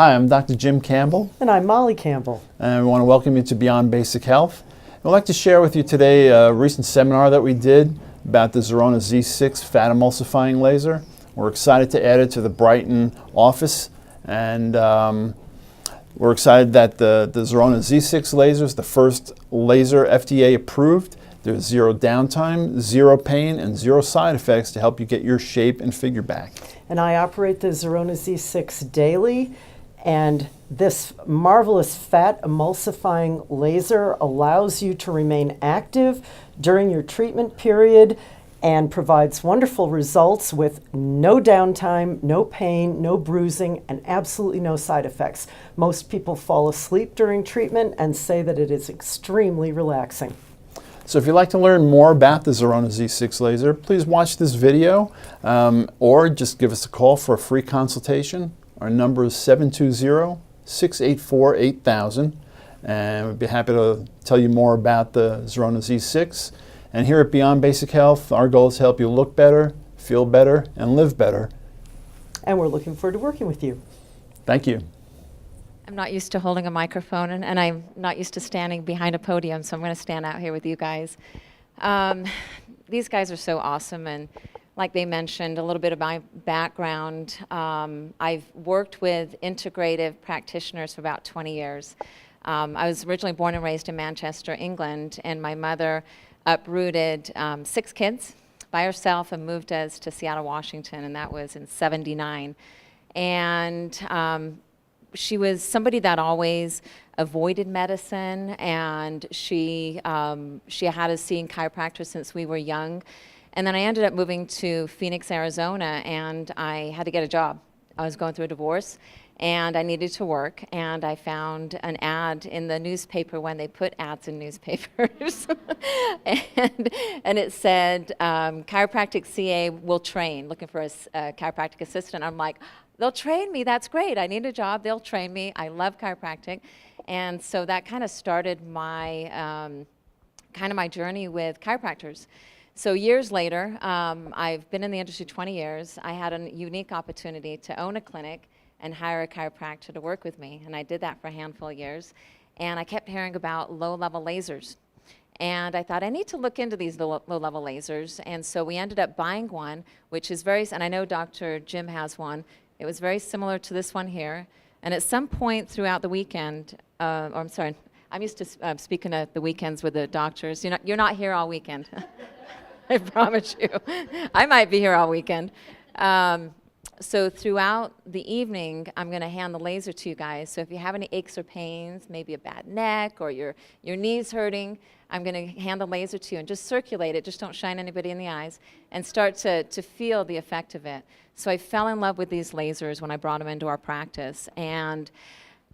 Hi, I'm Dr. Jim Campbell, And I'm Molly Campbell. and we want to welcome you to Beyond Basic Health. I'd like to share with you today a recent seminar that we did about the Zerona Z6 fat emulsifying laser. We're excited to add it to the Brighton office, and we're excited that the Zerona Z6 laser is the first laser FDA approved. There's zero downtime, zero pain, and zero side effects to help you get your shape and figure back. And I operate the Zerona Z6 daily. And this marvelous fat emulsifying laser allows you to remain active during your treatment period and provides wonderful results with no downtime, no pain, no bruising, and absolutely no side effects. Most people fall asleep during treatment and say that it is extremely relaxing. So if you'd like to learn more about the Zerona Z6 laser, please watch this video or just give us a call for a free consultation. Our number is 720-684-8000, and we'd be happy to tell you more about the Zerona Z6. And here at Beyond Basic Health, our goal is to help you look better, feel better, and live better. And we're looking forward to working with you. Thank you. I'm not used to holding a microphone, and I'm not used to standing behind a podium, so I'm going to stand out here with you guys. These guys are so awesome, and like they mentioned, a little bit of my background. I've worked with integrative practitioners for about 20 years. I was originally born and raised in Manchester, England, and my mother uprooted 6 kids by herself and moved us to Seattle, Washington, and that was in '79. And she was somebody that always avoided medicine, and she had us seeing chiropractors since we were young. And then I ended up moving to Phoenix, Arizona, and I had to get a job. I was going through a divorce, and I needed to work, and I found an ad in the newspaper when they put ads in newspapers. and it said, chiropractic CA will train, looking for a chiropractic assistant. I'm like, they'll train me, that's great. I need a job, they'll train me. I love chiropractic. And so that kind of started my, my journny with chiropractors. So years later, I've been in the industry 20 years. I had a unique opportunity to own a clinic and hire a chiropractor to work with me. And I did that for a handful of years. And I kept hearing about low-level lasers. And I thought, I need to look into these low-level lasers. And so we ended up buying one, which is and I know Dr. Jim has one. It was very similar to this one here. And at some point throughout the weekend, I'm used to speaking at the weekends with the doctors. You're not here all weekend. I promise you. I might be here all weekend. So throughout the evening, I'm going to hand the laser to you guys. So if you have any aches or pains, maybe a bad neck or your knees hurting, I'm going to hand the laser to you and just circulate it. Just don't shine anybody in the eyes and start to feel the effect of it. So I fell in love with these lasers when I brought them into our practice. And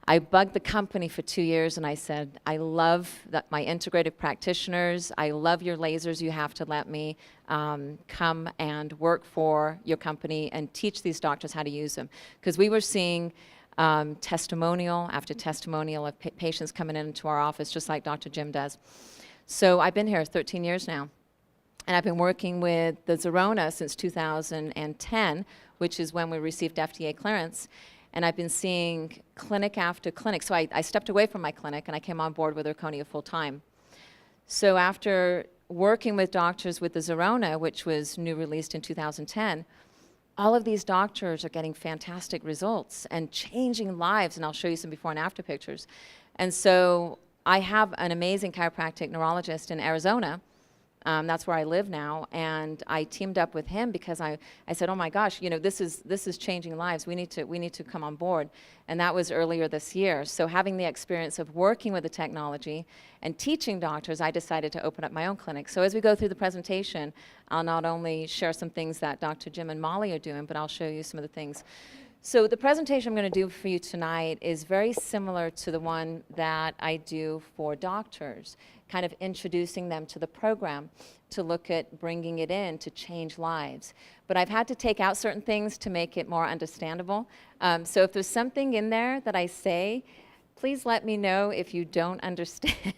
I bugged the company for 2 years, and I said, I love my integrative practitioners. I love your lasers. You have to let me come and work for your company and teach these doctors how to use them. Because we were seeing testimonial after testimonial of patients coming into our office, just like Dr. Jim does. So I've been here 13 years now. And I've been working with the Zerona since 2010, which is when we received FDA clearance. And I've been seeing clinic after clinic. So I stepped away from my clinic and I came on board with Erconia full time. So after working with doctors with the Zerona, which was new released in 2010, all of these doctors are getting fantastic results and changing lives. And I'll show you some before and after pictures. And so I have an amazing chiropractic neurologist in Arizona. That's where I live now, and I teamed up with him because I said, oh my gosh, this is changing lives. We need to come on board, and that was earlier this year. So having the experience of working with the technology and teaching doctors, I decided to open up my own clinic. So as we go through the presentation, I'll not only share some things that Dr. Jim and Molly are doing, but I'll show you some of the things. So the presentation I'm going to do for you tonight is very similar to the one that I do for doctors, kind of introducing them to the program to look at bringing it in to change lives. But I've had to take out certain things to make it more understandable. So if there's something in there that I say Please let me know if you don't understand,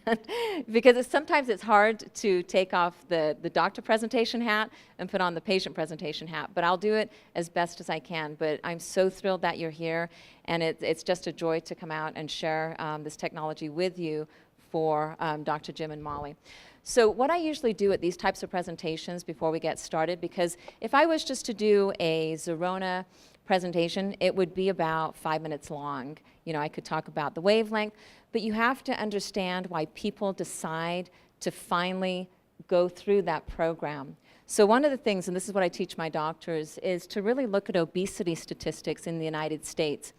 because sometimes it's hard to take off the doctor presentation hat and put on the patient presentation hat, but I'll do it as best as I can. But I'm so thrilled that you're here, and it's just a joy to come out and share this technology with you for Dr. Jim and Molly. So what I usually do at these types of presentations before we get started, because if I was just to do a Zerona presentation, it would be about 5 minutes long. You know, I could talk about the wavelength, but you have to understand why people decide to finally go through that program. So one of the things, and this is what I teach my doctors, is to really look at obesity statistics in the United States.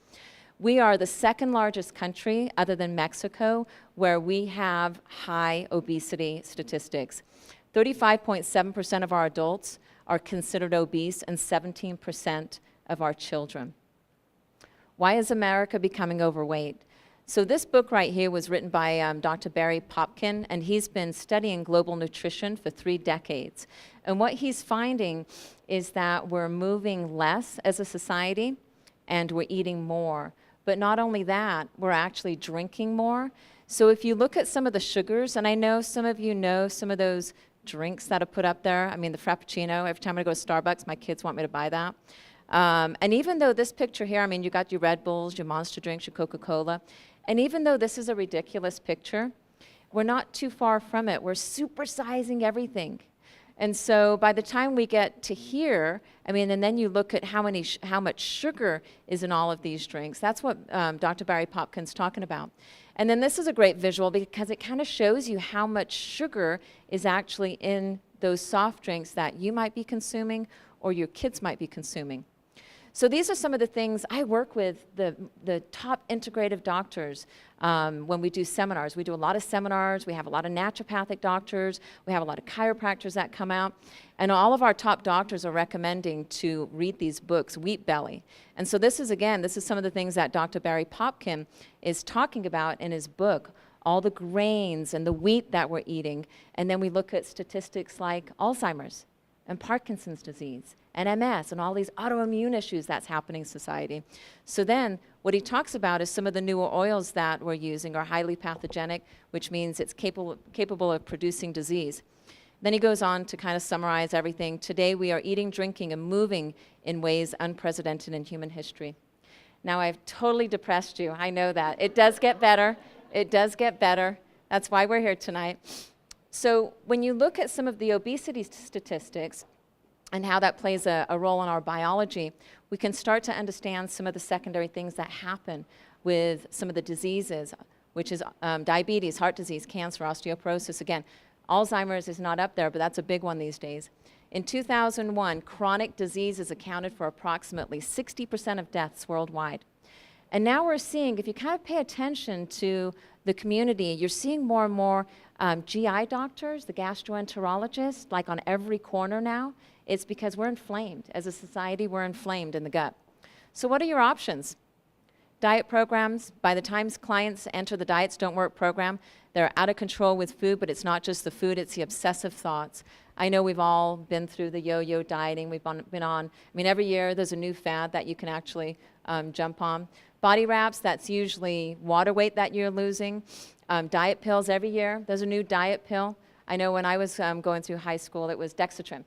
We are the second largest country, other than Mexico, where we have high obesity statistics. 35.7% of our adults are considered obese, and 17% of our children. Why is America becoming overweight? So this book right here was written by Dr. Barry Popkin, and he's been studying global nutrition for 3 decades. And what he's finding is that we're moving less as a society, and we're eating more. But not only that, we're actually drinking more. So if you look at some of the sugars, and I know some of you know some of those drinks that are put up there. I mean, the Frappuccino, every time I go to Starbucks, my kids want me to buy that. And even though this picture here, I mean, you got your Red Bulls, your Monster drinks, your Coca-Cola, and even though this is a ridiculous picture, we're not too far from it. We're supersizing everything. And so by the time we get to here, I mean, and then you look at how much sugar is in all of these drinks. That's what Dr. Barry Popkin's talking about. And then this is a great visual because it kind of shows you how much sugar is actually in those soft drinks that you might be consuming or your kids might be consuming. So these are some of the things I work with the top integrative doctors when we do seminars. We do a lot of seminars. We have a lot of naturopathic doctors. We have a lot of chiropractors that come out. And all of our top doctors are recommending to read these books, Wheat Belly. And so this is some of the things that Dr. Barry Popkin is talking about in his book, all the grains and the wheat that we're eating. And then we look at statistics like Alzheimer's and Parkinson's disease and MS and all these autoimmune issues that's happening in society. So then what he talks about is some of the newer oils that we're using are highly pathogenic, which means it's capable of producing disease. Then he goes on to kind of summarize everything. Today we are eating, drinking, and moving in ways unprecedented in human history. Now I've totally depressed you. I know that. It does get better. It does get better. That's why we're here tonight. So when you look at some of the obesity statistics and how that plays a role in our biology, we can start to understand some of the secondary things that happen with some of the diseases, which is diabetes, heart disease, cancer, osteoporosis. Again, Alzheimer's is not up there, but that's a big one these days. In 2001, chronic diseases accounted for approximately 60% of deaths worldwide. And now we're seeing, if you kind of pay attention to the community, you're seeing more and more GI doctors, the gastroenterologists, like on every corner now. It's because we're inflamed. As a society, we're inflamed in the gut. So what are your options? Diet programs. By the time clients enter the Diets Don't Work program, they're out of control with food, but it's not just the food, it's the obsessive thoughts. I know we've all been through the yo-yo dieting. We've been on, I mean, every year there's a new fad that you can actually jump on. Body wraps, that's usually water weight that you're losing. Diet pills every year, there's a new diet pill. I know when I was going through high school, it was Dexatrin,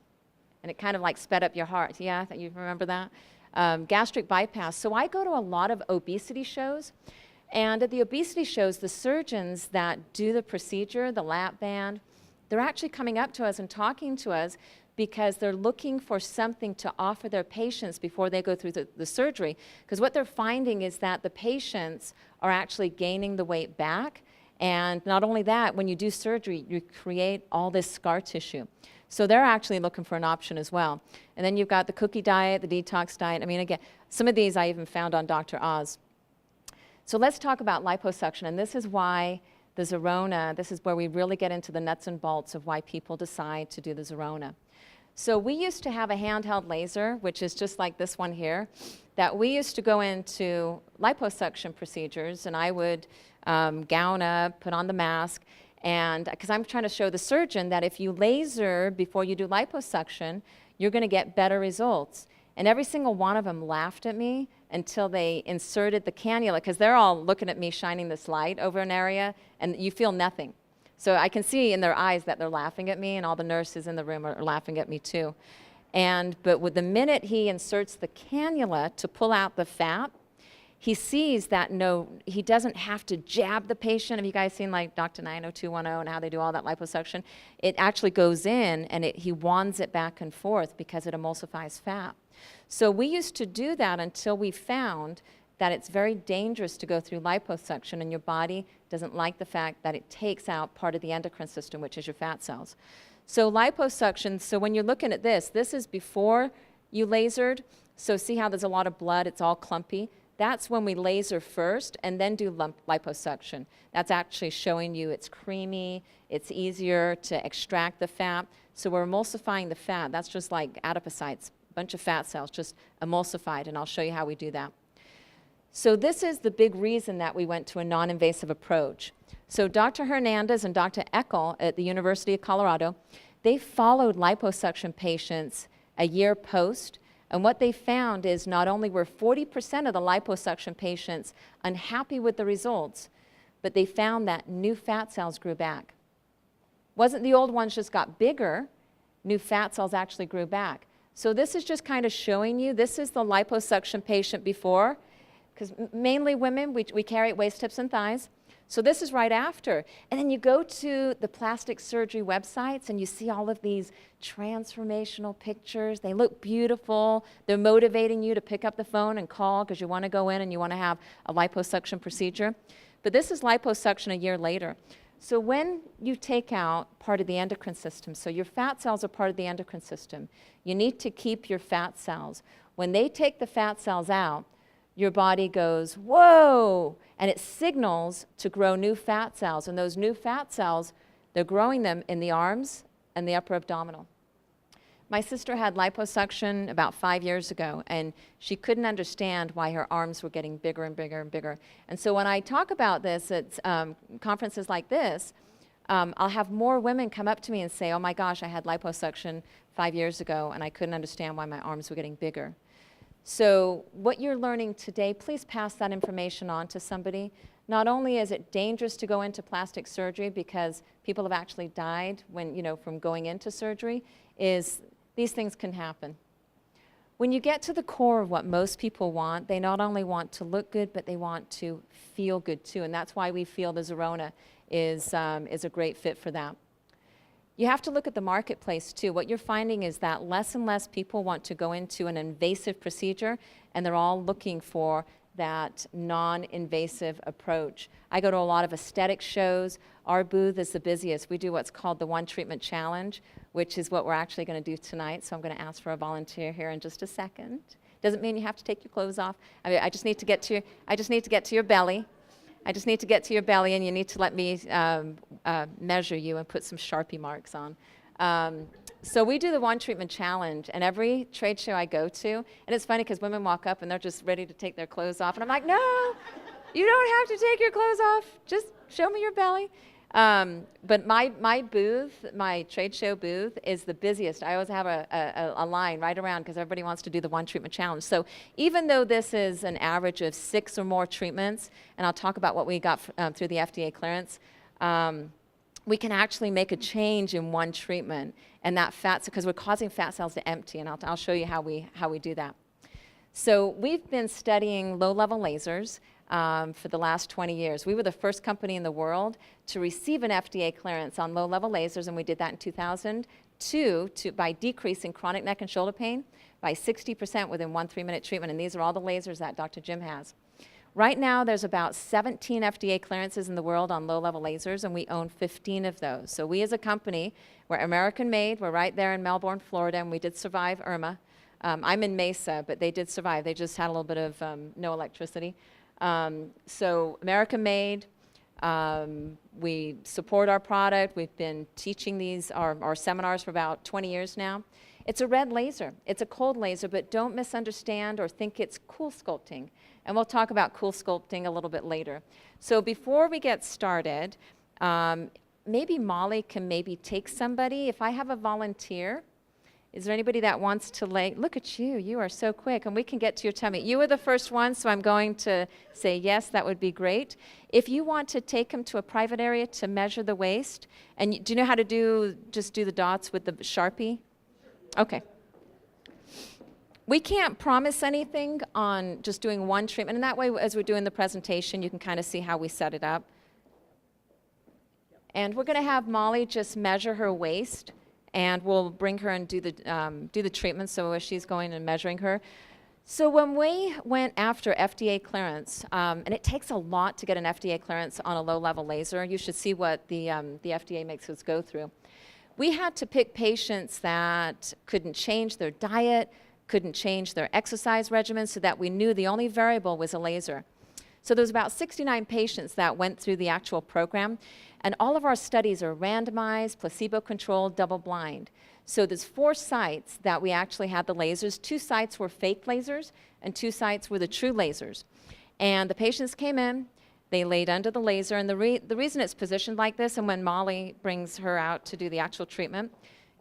and it kind of like sped up your heart. Yeah, you remember that? Gastric bypass. So I go to a lot of obesity shows, and at the obesity shows, the surgeons that do the procedure, the lap band, they're actually coming up to us and talking to us because they're looking for something to offer their patients before they go through the surgery. Because what they're finding is that the patients are actually gaining the weight back. And not only that, when you do surgery, you create all this scar tissue. So they're actually looking for an option as well. And then you've got the cookie diet, the detox diet. I mean, again, some of these I even found on Dr. Oz. So let's talk about liposuction. And this is why the Zerona, this is where we really get into the nuts and bolts of why people decide to do the Zerona. So we used to have a handheld laser, which is just like this one here, that we used to go into liposuction procedures, and I would gown up, put on the mask, and because I'm trying to show the surgeon that if you laser before you do liposuction, you're going to get better results. And every single one of them laughed at me until they inserted the cannula, because they're all looking at me shining this light over an area, and you feel nothing. So I can see in their eyes that they're laughing at me, and all the nurses in the room are laughing at me too. But with the minute he inserts the cannula to pull out the fat, he sees that he doesn't have to jab the patient. Have you guys seen like Dr. 90210 and how they do all that liposuction? It actually goes in and he wands it back and forth because it emulsifies fat. So we used to do that until we found that it's very dangerous to go through liposuction, and your body doesn't like the fact that it takes out part of the endocrine system, which is your fat cells. So liposuction, so when you're looking at this is before you lasered. So see how there's a lot of blood, it's all clumpy. That's when we laser first and then do liposuction. That's actually showing you it's creamy, it's easier to extract the fat. So we're emulsifying the fat. That's just like adipocytes, a bunch of fat cells just emulsified, and I'll show you how we do that. So this is the big reason that we went to a non-invasive approach. So Dr. Hernandez and Dr. Eckel at the University of Colorado, they followed liposuction patients a year post, and what they found is not only were 40% of the liposuction patients unhappy with the results, but they found that new fat cells grew back. Wasn't the old ones just got bigger, new fat cells actually grew back. So this is just kind of showing you, this is the liposuction patient before, because mainly women, we carry at waist, hips, and thighs. So this is right after. And then you go to the plastic surgery websites and you see all of these transformational pictures. They look beautiful. They're motivating you to pick up the phone and call because you want to go in and you want to have a liposuction procedure. But this is liposuction a year later. So when you take out part of the endocrine system, so your fat cells are part of the endocrine system, you need to keep your fat cells. When they take the fat cells out, your body goes, whoa, and it signals to grow new fat cells. And those new fat cells, they're growing them in the arms and the upper abdominal. My sister had liposuction about 5 years ago, and she couldn't understand why her arms were getting bigger and bigger and bigger. And so when I talk about this at conferences like this, I'll have more women come up to me and say, oh my gosh, I had liposuction 5 years ago, and I couldn't understand why my arms were getting bigger. So what you're learning today, please pass that information on to somebody. Not only is it dangerous to go into plastic surgery because people have actually died from going into surgery, is these things can happen. When you get to the core of what most people want, they not only want to look good, but they want to feel good too. And that's why we feel the Zerona is a great fit for that. You have to look at the marketplace too. What you're finding is that less and less people want to go into an invasive procedure, and they're all looking for that non-invasive approach. I go to a lot of aesthetic shows. Our booth is the busiest. We do what's called the One Treatment Challenge, which is what we're actually going to do tonight. So I'm going to ask for a volunteer here in just a second. Doesn't mean you have to take your clothes off. I just need to get to your belly. I just need to get to your belly, and you need to let me measure you and put some Sharpie marks on. So we do the One Treatment Challenge, and every trade show I go to, and it's funny because women walk up and they're just ready to take their clothes off, and I'm like, no, you don't have to take your clothes off. Just show me your belly. But my booth, my trade show booth, is the busiest. I always have a line right around because everybody wants to do the One Treatment Challenge. So even though this is an average of 6 or more treatments, and I'll talk about what we got through the FDA clearance, we can actually make a change in one treatment, and that because we're causing fat cells to empty, and I'll show you how we do that. So we've been studying low-level lasers for the last 20 years. We were the first company in the world to receive an FDA clearance on low-level lasers, and we did that in 2002 by decreasing chronic neck and shoulder pain by 60% within 1 3-minute treatment, and these are all the lasers that Dr. Jim has. Right now, there's about 17 FDA clearances in the world on low-level lasers, and we own 15 of those. So we as a company, we're American-made. We're right there in Melbourne, Florida, and we did survive Irma. I'm in Mesa, but they did survive. They just had a little bit of no electricity. So American-made. We support our product. We've been teaching our seminars for about 20 years now. It's a red laser. It's a cold laser, but don't misunderstand or think it's cool sculpting. And we'll talk about cool sculpting a little bit later. So before we get started, maybe Molly can take somebody. If I have a volunteer, Is there anybody that wants to lay? Look at you. You are so quick. And we can get to your tummy. You were the first one, so I'm going to say yes, that would be great. If you want to take him to a private area to measure the waist, and do you know how to just do the dots with the Sharpie? Okay. We can't promise anything on just doing one treatment. And that way, as we're doing the presentation, you can kind of see how we set it up. And we're going to have Molly just measure her waist. And we'll bring her and do the treatment, so as she's going and measuring her. So when we went after FDA clearance, and it takes a lot to get an FDA clearance on a low-level laser. You should see what the FDA makes us go through. We had to pick patients that couldn't change their diet, couldn't change their exercise regimen, so that we knew the only variable was a laser. So there's about 69 patients that went through the actual program, and all of our studies are randomized, placebo-controlled, double-blind. So there's 4 sites that we actually had the lasers. 2 sites were fake lasers, and 2 sites were the true lasers. And the patients came in, they laid under the laser, and the reason it's positioned like this, and when Molly brings her out to do the actual treatment,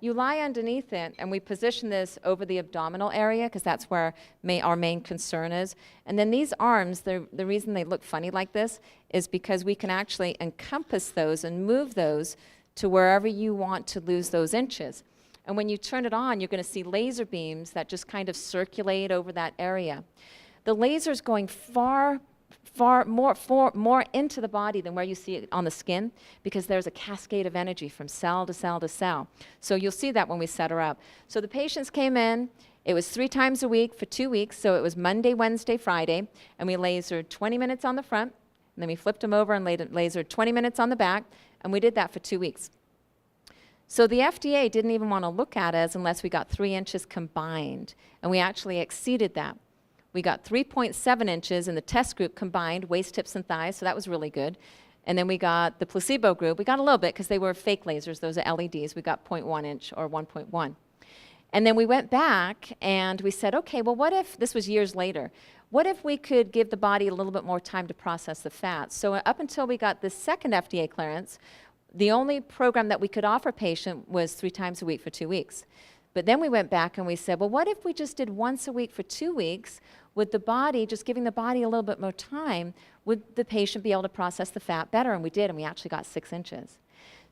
you lie underneath it, and we position this over the abdominal area, because that's where our main concern is. And then these arms, the reason they look funny like this is because we can actually encompass those and move those to wherever you want to lose those inches. And when you turn it on, you're going to see laser beams that just kind of circulate over that area. The laser's going far more into the body than where you see it on the skin, because there's a cascade of energy from cell to cell to cell. So you'll see that when we set her up. So the patients came in. It was 3 times a week for 2 weeks. So it was Monday, Wednesday, Friday. And we lasered 20 minutes on the front. And then we flipped them over and lasered 20 minutes on the back. And we did that for 2 weeks. So the FDA didn't even want to look at us unless we got 3 inches combined. And we actually exceeded that. We got 3.7 inches in the test group combined, waist, hips, and thighs, so that was really good. And then we got the placebo group. We got a little bit because they were fake lasers. Those are LEDs. We got 0.1 inch or 1.1. And then we went back and we said, okay, well, what if, this was years later, what if we could give the body a little bit more time to process the fat? So up until we got the second FDA clearance, the only program that we could offer a patient was 3 times a week for 2 weeks. But then we went back and we said, well, what if we just did once a week for 2 weeks with the body, just giving the body a little bit more time, would the patient be able to process the fat better? And we did, and we actually got 6 inches.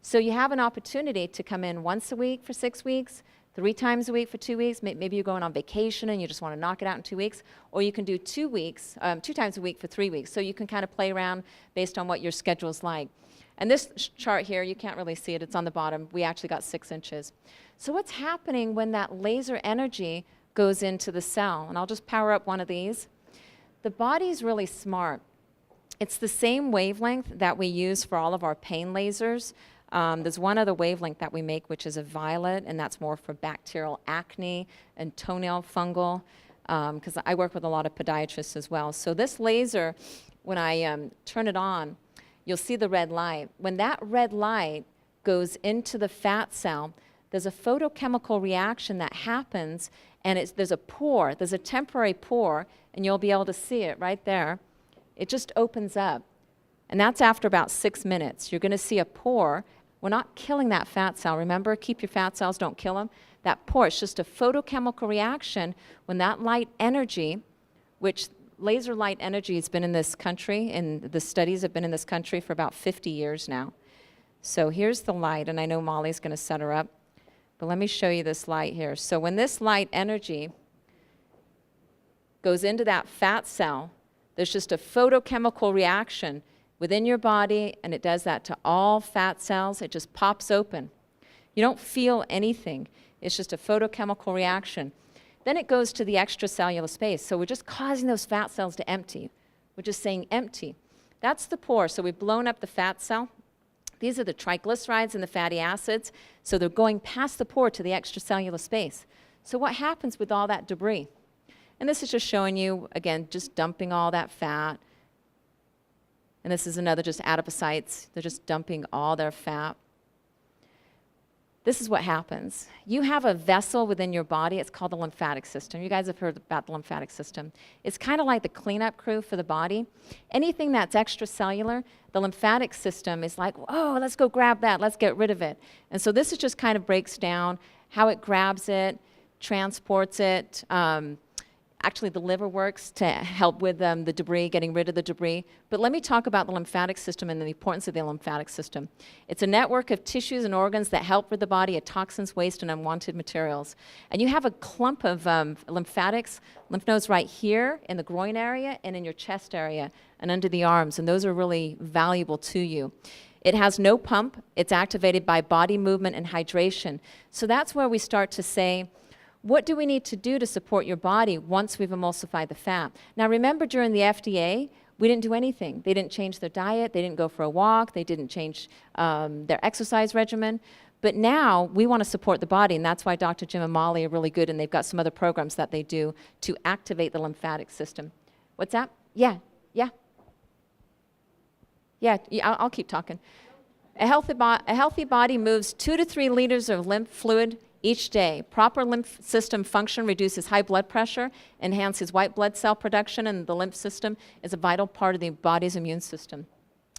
So you have an opportunity to come in once a week for 6 weeks, 3 times a week for 2 weeks. Maybe you're going on vacation and you just want to knock it out in 2 weeks, or you can do 2 weeks, 2 times a week for 3 weeks. So you can kind of play around based on what your schedule's like. And this chart here, you can't really see it, it's on the bottom. We actually got 6 inches. So what's happening when that laser energy goes into the cell? And I'll just power up one of these. The body's really smart. It's the same wavelength that we use for all of our pain lasers. There's one other wavelength that we make, which is a violet, and that's more for bacterial acne and toenail fungal, because I work with a lot of podiatrists as well. So this laser, when I turn it on, you'll see the red light. When that red light goes into the fat cell, there's a photochemical reaction that happens, and there's a pore, there's a temporary pore, and you'll be able to see it right there. It just opens up, and that's after about 6 minutes. You're going to see a pore. We're not killing that fat cell. Remember, keep your fat cells, don't kill them. That pore, it's just a photochemical reaction when that light energy, which laser light energy has been in this country, and the studies have been in this country for about 50 years now. So here's the light, and I know Molly's going to set her up. But let me show you this light here. So when this light energy goes into that fat cell, there's just a photochemical reaction within your body, and it does that to all fat cells. It just pops open. You don't feel anything. It's just a photochemical reaction. Then it goes to the extracellular space. So we're just causing those fat cells to empty. We're just saying empty. That's the pore. So we've blown up the fat cell. These are the triglycerides and the fatty acids. So they're going past the pore to the extracellular space. So what happens with all that debris? And this is just showing you, again, just dumping all that fat. And this is another just adipocytes. They're just dumping all their fat. This is what happens. You have a vessel within your body. It's called the lymphatic system. You guys have heard about the lymphatic system. It's kind of like the cleanup crew for the body. Anything that's extracellular, the lymphatic system is like, oh, let's go grab that. Let's get rid of it. And so this is just kind of breaks down how it grabs it, transports it. Actually, the liver works to help with the debris, getting rid of the debris. But let me talk about the lymphatic system and the importance of the lymphatic system. It's a network of tissues and organs that help rid the body of toxins, waste, and unwanted materials. And you have a clump of lymph nodes right here in the groin area and in your chest area and under the arms, and those are really valuable to you. It has no pump. It's activated by body movement and hydration. So that's where we start to say, what do we need to do to support your body once we've emulsified the fat? Now remember, during the FDA, we didn't do anything. They didn't change their diet, they didn't go for a walk, they didn't change their exercise regimen. But now we want to support the body, and that's why Dr. Jim and Molly are really good, and they've got some other programs that they do to activate the lymphatic system. What's that? Yeah. I'll keep talking. A healthy body moves 2 to 3 liters of lymph fluid each day. Proper lymph system function reduces high blood pressure, enhances white blood cell production, and the lymph system is a vital part of the body's immune system.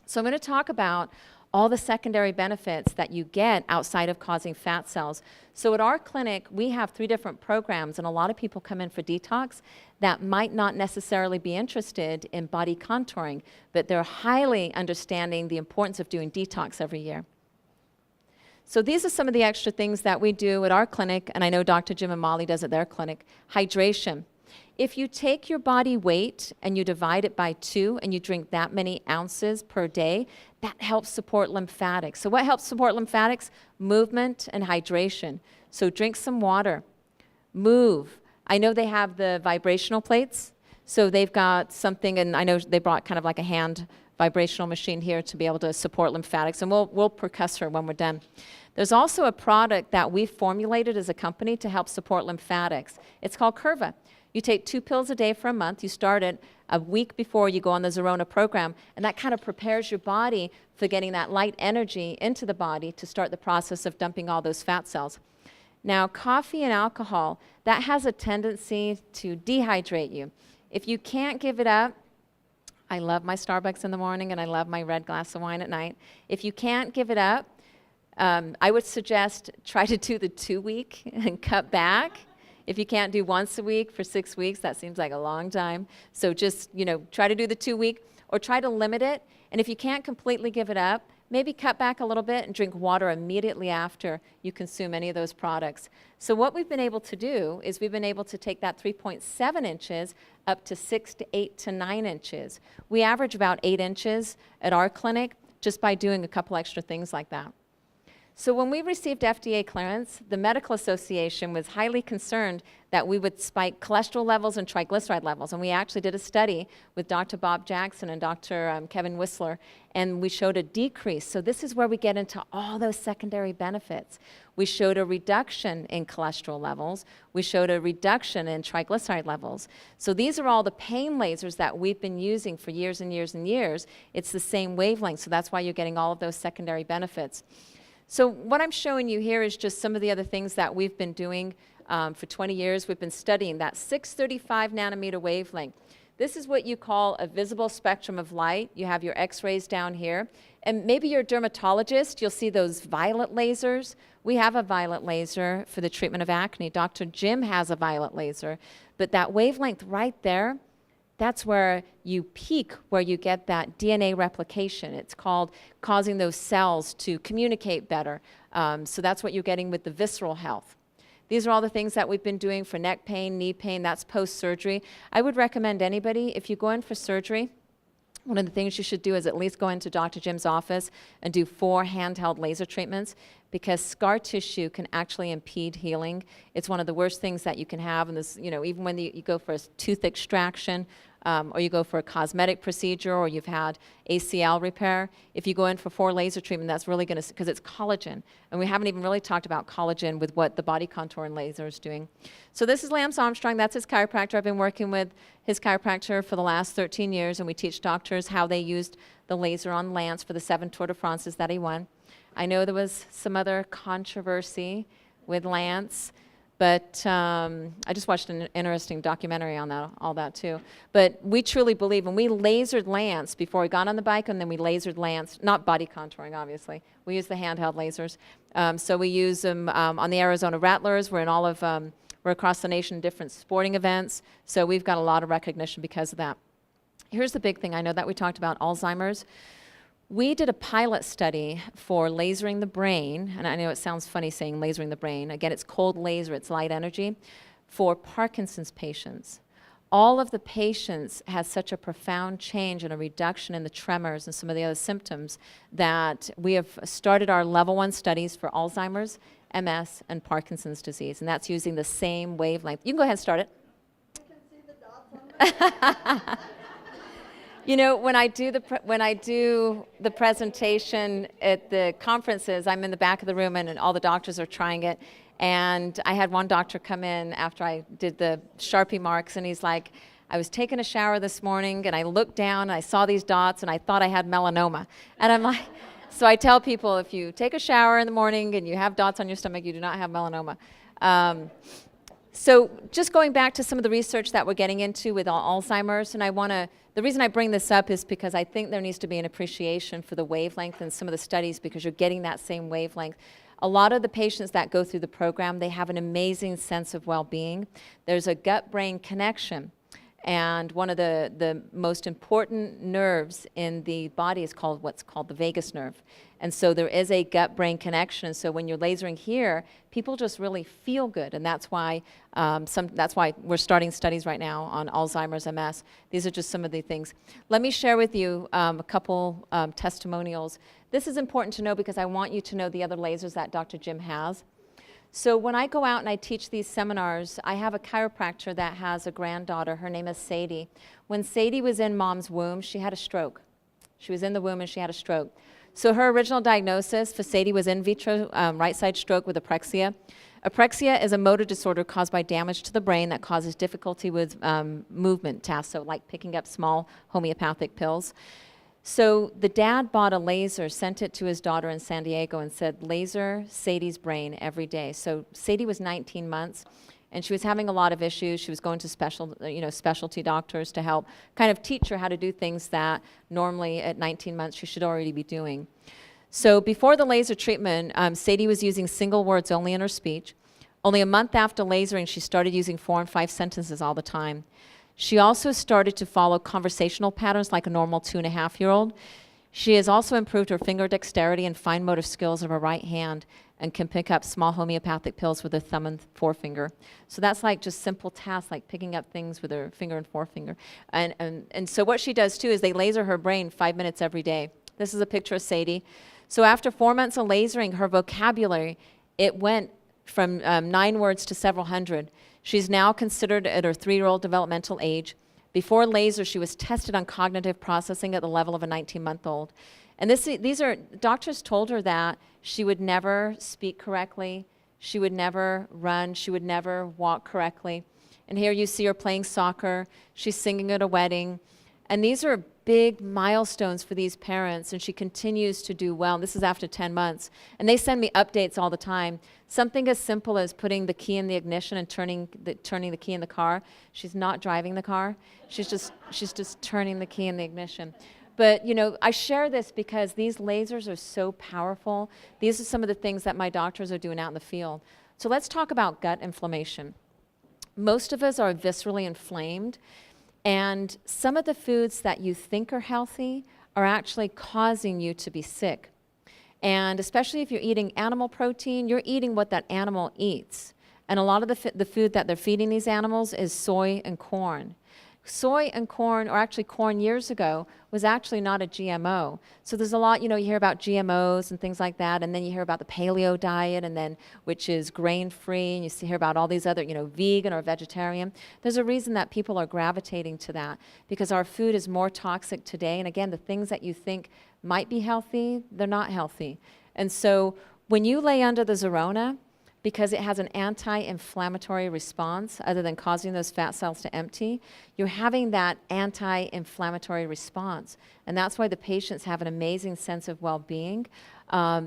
So I'm going to talk about all the secondary benefits that you get outside of causing fat cells. So at our clinic, we have 3 different programs, and a lot of people come in for detox that might not necessarily be interested in body contouring, but they're highly understanding the importance of doing detox every year. So these are some of the extra things that we do at our clinic, and I know Dr. Jim and Molly does at their clinic. Hydration. If you take your body weight and you divide it by 2 and you drink that many ounces per day, that helps support lymphatics. So what helps support lymphatics? Movement and hydration. So drink some water. Move. I know they have the vibrational plates, so they've got something, and I know they brought kind of like a hand vibrational machine here to be able to support lymphatics, and we'll percuss her when we're done. There's also a product that we've formulated as a company to help support lymphatics. It's called Curva. You take 2 pills a day for a month. You start it a week before you go on the Zerona program, and that kind of prepares your body for getting that light energy into the body to start the process of dumping all those fat cells. Now, coffee and alcohol, that has a tendency to dehydrate you. If you can't give it up, I love my Starbucks in the morning and I love my red glass of wine at night. If you can't give it up, I would suggest try to do the 2-week and cut back. If you can't do once a week for 6 weeks, that seems like a long time. So just, try to do the 2-week or try to limit it. And if you can't completely give it up, maybe cut back a little bit and drink water immediately after you consume any of those products. So what we've been able to do is we've been able to take that 3.7 inches up to 6 to 8 to 9 inches. We average about 8 inches at our clinic just by doing a couple extra things like that. So when we received FDA clearance, the Medical Association was highly concerned that we would spike cholesterol levels and triglyceride levels. And we actually did a study with Dr. Bob Jackson and Dr. Kevin Whistler, and we showed a decrease. So this is where we get into all those secondary benefits. We showed a reduction in cholesterol levels. We showed a reduction in triglyceride levels. So these are all the pain lasers that we've been using for years and years and years. It's the same wavelength, so that's why you're getting all of those secondary benefits. So what I'm showing you here is just some of the other things that we've been doing for 20 years. We've been studying that 635 nanometer wavelength. This is what you call a visible spectrum of light. You have your X-rays down here. And maybe you're a dermatologist, you'll see those violet lasers. We have a violet laser for the treatment of acne. Dr. Jim has a violet laser. But that wavelength right there, that's where you peak, where you get that DNA replication. It's called causing those cells to communicate better. So that's what you're getting with the visceral health. These are all the things that we've been doing for neck pain, knee pain, that's post-surgery. I would recommend anybody, if you go in for surgery, one of the things you should do is at least go into Dr. Jim's office and do 4 handheld laser treatments, because scar tissue can actually impede healing. It's one of the worst things that you can have. And this, even when you go for a tooth extraction, or you go for a cosmetic procedure, or you've had ACL repair, if you go in for 4 laser treatment, that's really going to, because it's collagen. And we haven't even really talked about collagen with what the body contouring laser is doing. So this is Lance Armstrong. That's his chiropractor. I've been working with his chiropractor for the last 13 years, and we teach doctors how they used the laser on Lance for the 7 Tour de France's that he won. I know there was some other controversy with Lance, but I just watched an interesting documentary on that, all that too. But we truly believe, and we lasered Lance before he got on the bike, and then we lasered Lance, not body contouring, obviously. We use the handheld lasers. So we use them on the Arizona Rattlers. We're in all of We're across the nation in different sporting events, so we've got a lot of recognition because of that. Here's the big thing. I know that we talked about Alzheimer's. We did a pilot study for lasering the brain, and I know it sounds funny saying lasering the brain. Again, it's cold laser, it's light energy, for Parkinson's patients. All of the patients had such a profound change and a reduction in the tremors and some of the other symptoms that we have started our level 1 studies for Alzheimer's, MS, and Parkinson's disease, and that's using the same wavelength. You can go ahead and start it. You can see the dots on that. You know, when I do the presentation at the conferences, I'm in the back of the room and all the doctors are trying it. And I had one doctor come in after I did the Sharpie marks, and he's like, I was taking a shower this morning and I looked down and I saw these dots and I thought I had melanoma. And I'm like, so I tell people, if you take a shower in the morning and you have dots on your stomach, you do not have melanoma. So just going back to some of the research that we're getting into with Alzheimer's, and the reason I bring this up is because I think there needs to be an appreciation for the wavelength in some of the studies, because you're getting that same wavelength. A lot of the patients that go through the program, they have an amazing sense of well-being. There's a gut-brain connection, and one of the most important nerves in the body is what's called the vagus nerve. And so there is a gut-brain connection. So when you're lasering here, people just really feel good, and that's why we're starting studies right now on Alzheimer's, MS. These are just some of the things. Let me share with you a couple testimonials. This is important to know because I want you to know the other lasers that Dr. Jim has. So when I go out and I teach these seminars, I have a chiropractor that has a granddaughter. Her name is Sadie. When Sadie was in mom's womb, she had a stroke. She was in the womb and she had a stroke. So her original diagnosis for Sadie was in vitro right side stroke with apraxia. Apraxia is a motor disorder caused by damage to the brain that causes difficulty with movement tasks, so like picking up small homeopathic pills. So the dad bought a laser, sent it to his daughter in San Diego and said, laser Sadie's brain every day. So Sadie was 19 months and she was having a lot of issues. She was going to specialty doctors to help kind of teach her how to do things that normally at 19 months she should already be doing. So before the laser treatment, Sadie was using single words only in her speech. Only a month after lasering, she started using 4 and 5 sentences all the time. She also started to follow conversational patterns like a normal 2.5-year-old. She has also improved her finger dexterity and fine motor skills of her right hand and can pick up small homeopathic pills with her thumb and forefinger. So that's like just simple tasks like picking up things with her finger and forefinger. And so what she does too is they laser her brain 5 minutes every day. This is a picture of Sadie. So after 4 months of lasering, her vocabulary, it went from 9 words to several hundred. She's now considered at her 3-year-old developmental age. Before laser, she was tested on cognitive processing at the level of a 19-month-old. And doctors told her that she would never speak correctly, she would never run, she would never walk correctly. And here you see her playing soccer, she's singing at a wedding. And these are big milestones for these parents, and she continues to do well. This is after 10 months. And they send me updates all the time. Something as simple as putting the key in the ignition and turning the key in the car. She's not driving the car. She's just turning the key in the ignition. But, you know, I share this because these lasers are so powerful. These are some of the things that my doctors are doing out in the field. So let's talk about gut inflammation. Most of us are viscerally inflamed. And some of the foods that you think are healthy are actually causing you to be sick. And especially if you're eating animal protein, you're eating what that animal eats. And a lot of the food that they're feeding these animals is soy and corn. Soy and corn, or actually corn years ago, was actually not a GMO. So there's a lot, you hear about GMOs and things like that, and then you hear about the paleo diet, and then which is grain-free, and you hear about all these other, vegan or vegetarian. There's a reason that people are gravitating to that, because our food is more toxic today, and again, the things that you think might be healthy, they're not healthy. And so when you lay under the Zerona, because it has an anti-inflammatory response other than causing those fat cells to empty, you're having that anti-inflammatory response. And that's why the patients have an amazing sense of well-being.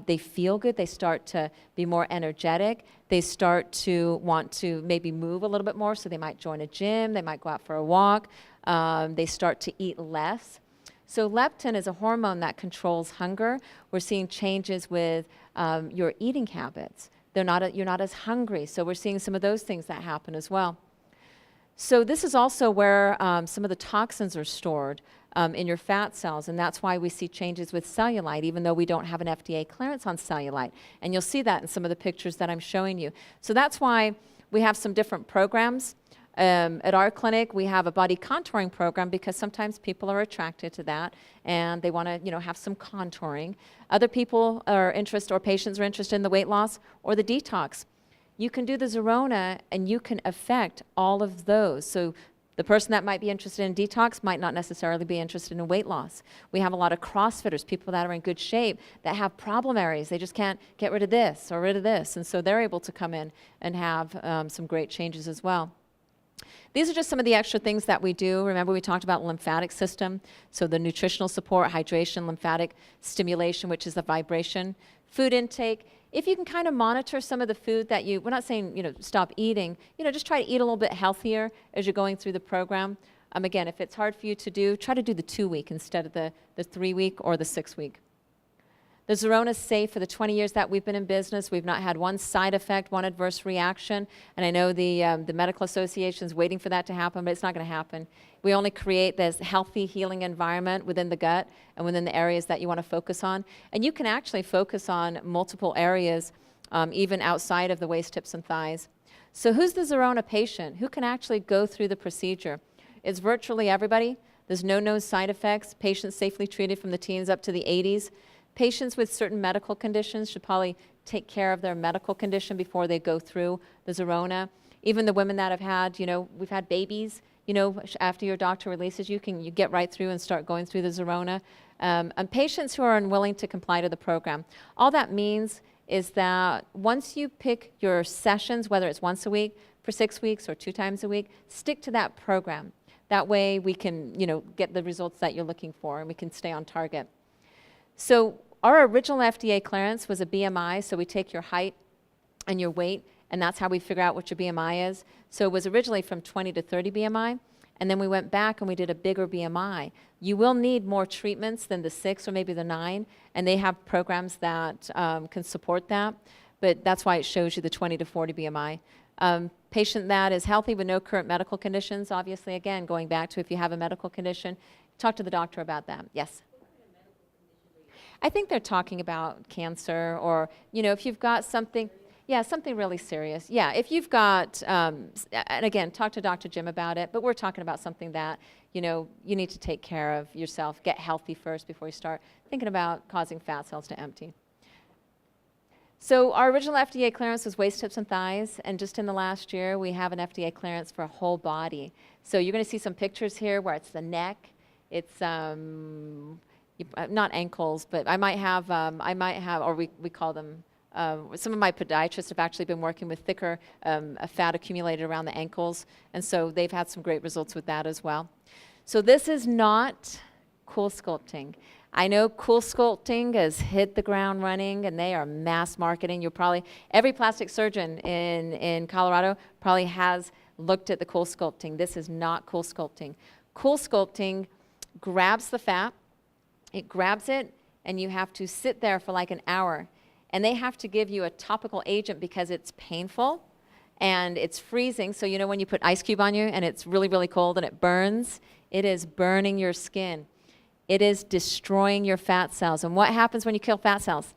They feel good. They start to be more energetic. They start to want to maybe move a little bit more, so they might join a gym. They might go out for a walk. They start to eat less. So leptin is a hormone that controls hunger. We're seeing changes with your eating habits. You're not as hungry. So we're seeing some of those things that happen as well. So this is also where some of the toxins are stored in your fat cells, and that's why we see changes with cellulite, even though we don't have an FDA clearance on cellulite. And you'll see that in some of the pictures that I'm showing you. So that's why we have some different programs. At our clinic, we have a body contouring program because sometimes people are attracted to that and they want to, have some contouring. Other people are interested, or patients are interested in the weight loss or the detox. You can do the Zerona and you can affect all of those. So the person that might be interested in detox might not necessarily be interested in weight loss. We have a lot of CrossFitters, people that are in good shape, that have problem areas. They just can't get rid of this or rid of this. And so they're able to come in and have some great changes as well. These are just some of the extra things that we do. Remember, we talked about lymphatic system. So the nutritional support, hydration, lymphatic stimulation, which is the vibration, food intake. If you can kind of monitor some of the food that we're not saying, stop eating, just try to eat a little bit healthier as you're going through the program. Again, if it's hard for you to do, try to do the 2-week instead of the 3-week or the 6-week. The Zerona is safe. For the 20 years that we've been in business, we've not had one side effect, one adverse reaction. And I know the medical association is waiting for that to happen, but it's not going to happen. We only create this healthy, healing environment within the gut and within the areas that you want to focus on. And you can actually focus on multiple areas, even outside of the waist, hips, and thighs. So who's the Zerona patient? Who can actually go through the procedure? It's virtually everybody. There's no known side effects. Patients safely treated from the teens up to the 80s. Patients with certain medical conditions should probably take care of their medical condition before they go through the Zerona. Even the women that have had, we've had babies, after your doctor releases you get right through and start going through the Zerona. And patients who are unwilling to comply to the program. All that means is that once you pick your sessions, whether it's once a week, for 6 weeks, or 2 times a week, stick to that program. That way we can, get the results that you're looking for and we can stay on target. So our original FDA clearance was a BMI, so we take your height and your weight, and that's how we figure out what your BMI is. So it was originally from 20 to 30 BMI, and then we went back and we did a bigger BMI. You will need more treatments than the 6 or maybe the 9, and they have programs that can support that, but that's why it shows you the 20 to 40 BMI. Patient that is healthy with no current medical conditions, obviously, again, going back to if you have a medical condition, talk to the doctor about that. Yes? I think they're talking about cancer or, if you've got something, something really serious. Yeah, if you've got, and again, talk to Dr. Jim about it, but we're talking about something that, you need to take care of yourself, get healthy first before you start thinking about causing fat cells to empty. So our original FDA clearance was waist, hips, and thighs, and just in the last year, we have an FDA clearance for a whole body. So you're going to see some pictures here where it's the neck, it's not ankles, but I might have, or we call them, some of my podiatrists have actually been working with thicker fat accumulated around the ankles, and so they've had some great results with that as well. So this is not Cool Sculpting. I know Cool Sculpting has hit the ground running, and they are mass marketing. Every plastic surgeon in Colorado probably has looked at the Cool Sculpting. This is not Cool Sculpting. Cool Sculpting grabs the fat, it grabs it, and you have to sit there for like an hour. And they have to give you a topical agent because it's painful and it's freezing. So when you put ice cube on you and it's really, really cold and it burns, it is burning your skin. It is destroying your fat cells. And what happens when you kill fat cells?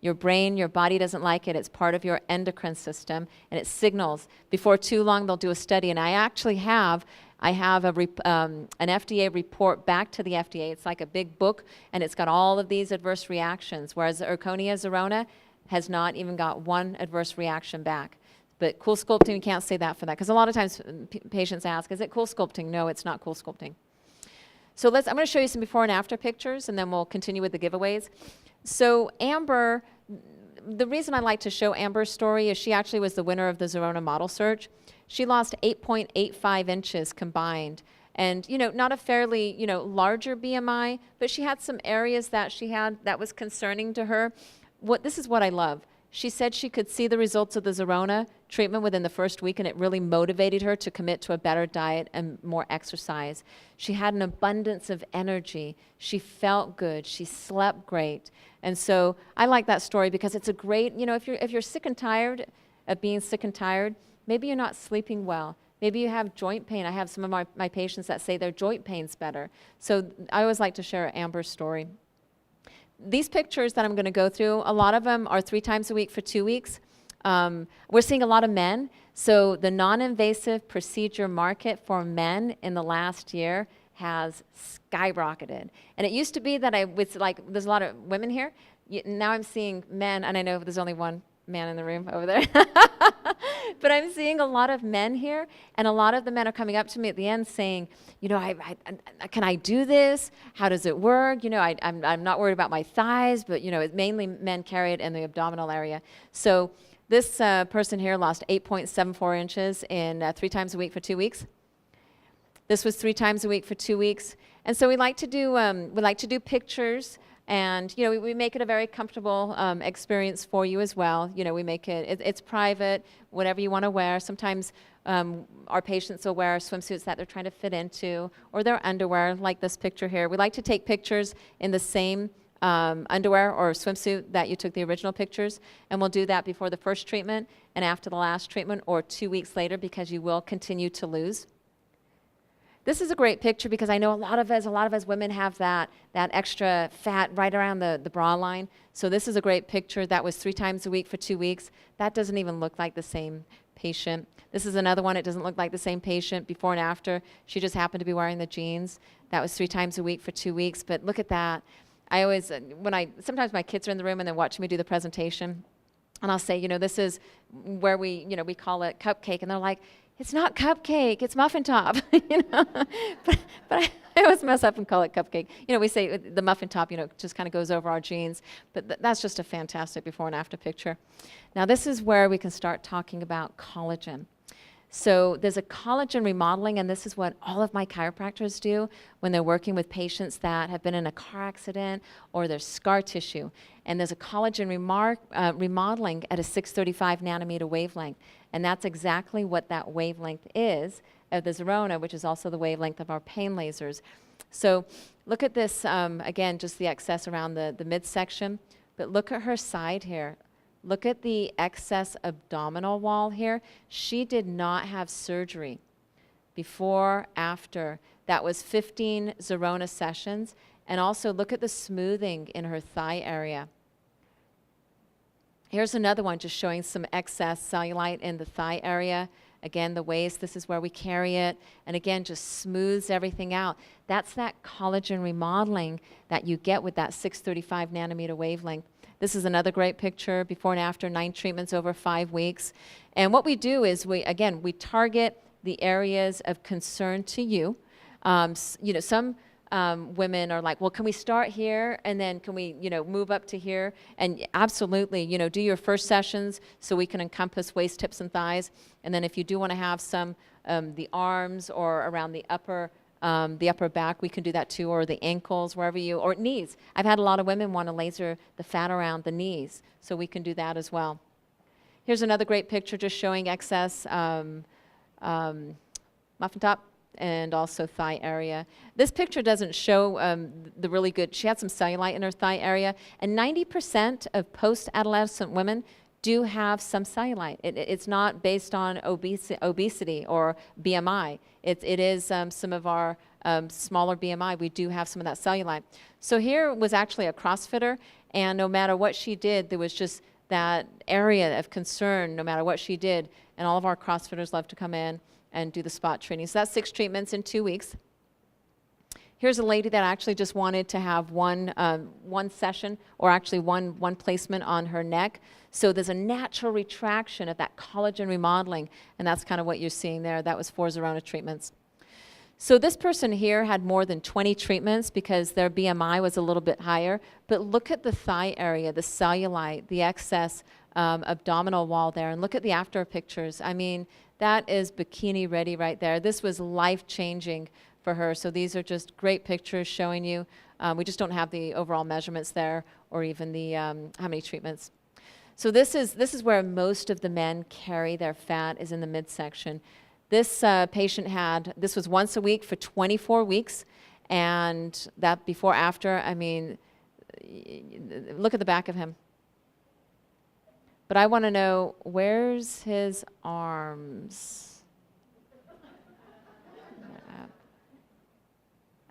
Your brain, your body doesn't like it. It's part of your endocrine system, and it signals. Before too long, they'll do a study, and I actually have an FDA report back to the FDA. It's like a big book, and it's got all of these adverse reactions, whereas the Zerona has not even got one adverse reaction back. But Cool Sculpting, we can't say that for that, because a lot of times patients ask, is it Cool Sculpting? No, it's not Cool Sculpting. So I'm going to show you some before and after pictures, and then we'll continue with the giveaways. So Amber, the reason I like to show Amber's story is she actually was the winner of the Zerona model search. She lost 8.85 inches combined. And, not a fairly, larger BMI, but she had some areas that she had that was concerning to her. This is what I love. She said she could see the results of the Zerona treatment within the first week, and it really motivated her to commit to a better diet and more exercise. She had an abundance of energy. She felt good. She slept great. And so I like that story because it's a great, if you're sick and tired of being sick and tired, maybe you're not sleeping well. Maybe you have joint pain. I have some of my patients that say their joint pain's better. So I always like to share Amber's story. These pictures that I'm going to go through, a lot of them are 3 times a week for 2 weeks. We're seeing a lot of men. So the non-invasive procedure market for men in the last year has skyrocketed. And it used to be that there's a lot of women here. Now I'm seeing men, and I know there's only one man in the room over there. But I'm seeing a lot of men here, and a lot of the men are coming up to me at the end saying, can I do this? How does it work? I'm not worried about my thighs, but mainly men carry it in the abdominal area. So this person here lost 8.74 inches in 3 times a week for 2 weeks. This was 3 times a week for 2 weeks. And so we like to do pictures. And we make it a very comfortable experience for you as well. We make it's private, whatever you want to wear. Sometimes our patients will wear swimsuits that they're trying to fit into, or their underwear, like this picture here. We like to take pictures in the same underwear or swimsuit that you took the original pictures, and we'll do that before the first treatment and after the last treatment, or 2 weeks later, because you will continue to lose. This is a great picture because I know a lot of us women have that extra fat right around the bra line. So this is a great picture. That was 3 times a week for 2 weeks. That doesn't even look like the same patient. This is another one. It doesn't look like the same patient before and after. She just happened to be wearing the jeans. That was 3 times a week for 2 weeks. But look at that. I always, sometimes my kids are in the room and they're watching me do the presentation. And I'll say, this is where we call it cupcake. And they're like, it's not cupcake, it's muffin top, But I always mess up and call it cupcake. We say the muffin top, just kind of goes over our jeans. But that's just a fantastic before and after picture. Now this is where we can start talking about collagen. So there's a collagen remodeling, and this is what all of my chiropractors do when they're working with patients that have been in a car accident or there's scar tissue. And there's a collagen remodeling at a 635 nanometer wavelength. And that's exactly what that wavelength is of the Zerona, which is also the wavelength of our pain lasers. So look at this, again, just the excess around the midsection. But look at her side here. Look at the excess abdominal wall here. She did not have surgery. Before, after. That was 15 Zerona sessions. And also look at the smoothing in her thigh area. Here's another one just showing some excess cellulite in the thigh area. Again, the waist, this is where we carry it. And again, just smooths everything out. That's that collagen remodeling that you get with that 635 nanometer wavelength. This is another great picture, before and after, 9 treatments over 5 weeks. And what we do is we target the areas of concern to you. Some women are like, well, can we start here and then can we, move up to here? And absolutely, do your first sessions so we can encompass waist, hips, and thighs. And then if you do want to have some, the arms or around the upper back, we can do that too, or the ankles, or knees. I've had a lot of women want to laser the fat around the knees, so we can do that as well. Here's another great picture just showing excess muffin top and also thigh area. This picture doesn't show the really good, she had some cellulite in her thigh area, and 90% of post-adolescent women do have some cellulite. It's not based on obesity or BMI. It is some of our smaller BMI. We do have some of that cellulite. So here was actually a CrossFitter, and no matter what she did, there was just that area of concern no matter what she did. And all of our CrossFitters love to come in and do the spot training. So that's 6 treatments in 2 weeks. Here's a lady that actually just wanted to have one session, or actually one placement on her neck. So there's a natural retraction of that collagen remodeling, and that's kind of what you're seeing there. That was 4 Zerona treatments. So this person here had more than 20 treatments because their BMI was a little bit higher. But look at the thigh area, the cellulite, the excess abdominal wall there, and look at the after pictures. I mean, that is bikini ready right there. This was life-changing for her. So these are just great pictures showing you. We just don't have the overall measurements there, or even the how many treatments. So this is where most of the men carry their fat, is in the midsection. This patient this was once a week for 24 weeks, and that before after, I mean, look at the back of him. But I want to know, where's his arms?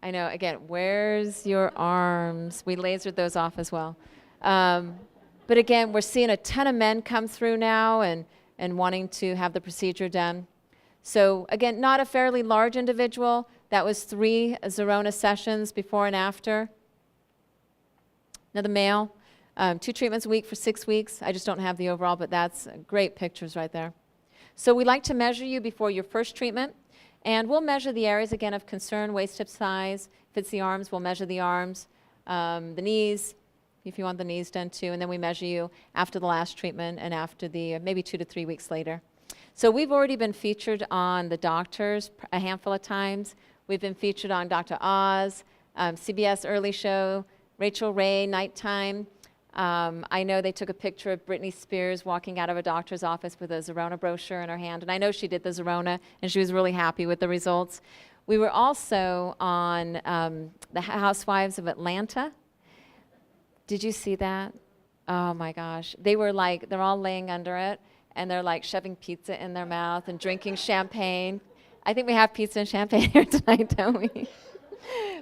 I know, again, where's your arms? We lasered those off as well. But again, we're seeing a ton of men come through now and wanting to have the procedure done. So again, not a fairly large individual. That was 3 Zerona sessions before and after. Another male, 2 treatments a week for 6 weeks. I just don't have the overall, but that's great pictures right there. So we like to measure you before your first treatment, and we'll measure the areas again of concern: waist, hip size. If it's the arms, we'll measure the arms, the knees, if you want the knees done too, and then we measure you after the last treatment and after the maybe 2 to 3 weeks later. So we've already been featured on the doctors a handful of times. We've been featured on Dr. Oz, CBS Early Show, Rachel Ray, Nighttime. I know they took a picture of Britney Spears walking out of a doctor's office with a Zerona brochure in her hand, and I know she did the Zerona, and she was really happy with the results. We were also on the Housewives of Atlanta. Did you see that? Oh my gosh. They were like, they're all laying under it, and they're like shoving pizza in their mouth and drinking champagne. I think we have pizza and champagne here tonight, don't we?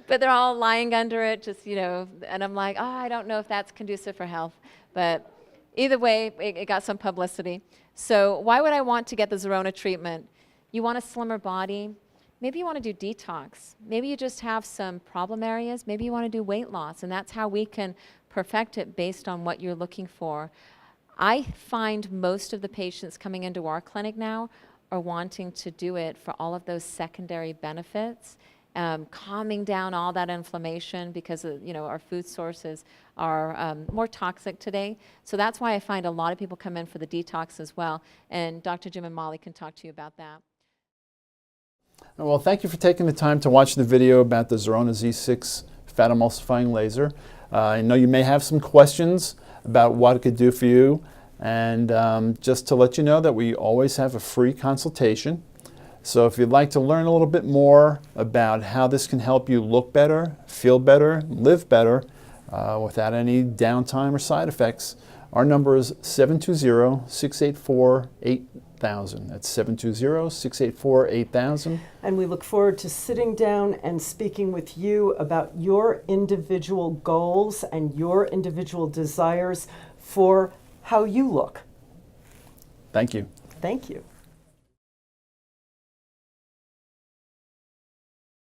But they're all lying under it, just, you know, and I'm like, oh, I don't know if that's conducive for health. But either way, it got some publicity. So why would I want to get the Zerona treatment? You want a slimmer body. Maybe you want to do detox. Maybe you just have some problem areas. Maybe you want to do weight loss, and that's how we can perfect it based on what you're looking for. I find most of the patients coming into our clinic now are wanting to do it for all of those secondary benefits, calming down all that inflammation, because you know, our food sources are more toxic today. So that's why I find a lot of people come in for the detox as well. And Dr. Jim and Molly can talk to you about that. Well, thank you for taking the time to watch the video about the Zerona Z6 fat emulsifying laser. I know you may have some questions about what it could do for you, and just to let you know that we always have a free consultation. So if you'd like to learn a little bit more about how this can help you look better, feel better, live better without any downtime or side effects, our number is 720-684-8000. That's 720-684-8000. And we look forward to sitting down and speaking with you about your individual goals and your individual desires for how you look. Thank you. Thank you.